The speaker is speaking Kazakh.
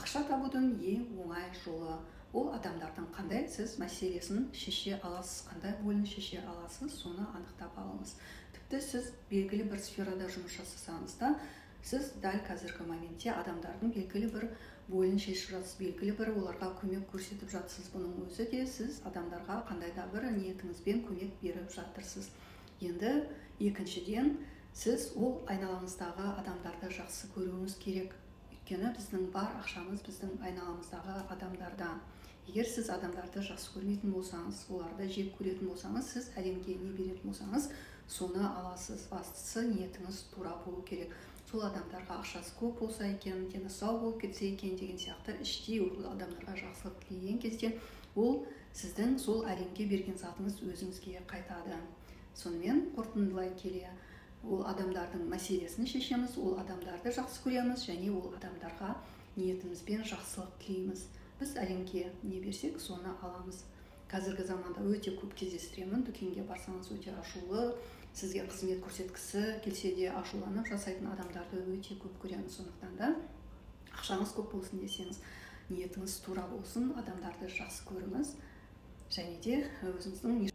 Ақша табудың ең оңай жолы ол адамдардың қандай сіз мәселесін шеше аласыз, қандай ойын шеше аласыз, соны анықтап алыңыз. Тіпті сіз белгілі бір сферада жұмыс жасасаңыз да, сіз дәл қазіргі моментте адамдардың белгілі бір ойын шешіп жатсыз, белгілі бір оларға көмек көрсетіп жатсыз. Бұның өзі де сіз адамдарға қандай да бір ниетіңізбен көмек беріп жатырсыз. Енді екіншіден, сіз ол айналаңыздағы адамдарды жақсы көруіңіз керек. Өйткені біздің бар ақшамыз біздің айналамыздағы адамдарда. Егер сіз адамдарды жақсы көрмейтін болсаңыз, оларды жек көретін болсаңыз, сіз әлемге не беретін болсаңыз, соны аласыз. Бастысы ниетіңіз тура болу керек. Сол адамдарға ақшасы көп болса екен, дені сау болып кетсе екен деген сияқты іштей ол адамдарға жақсылық тілеген кезде, ол сіздің сол әлемге берген затыңыз өзіңізге қайтады. Сонымен қорытындылай келе, ол адамдардың мәселесін шешеміз, ол адамдарды жақсы көреміз, және ол адамдарға ниетімізбен жақсылық тілейміз. Біз әлемге не берсек, соны аламыз. Қазіргі заманда өте көп кездестіремін. Дүкенге барсаңыз өте ашулы, сізге қызмет көрсеткісі келсе де ашуланып жасайтын адамдарды өте көп көреміз. Сондықтан да ақшаңыз көп болсын десеңіз, ниетіңіз тура болсын, адамдарды жақсы көріңіз, және де өзіңіздің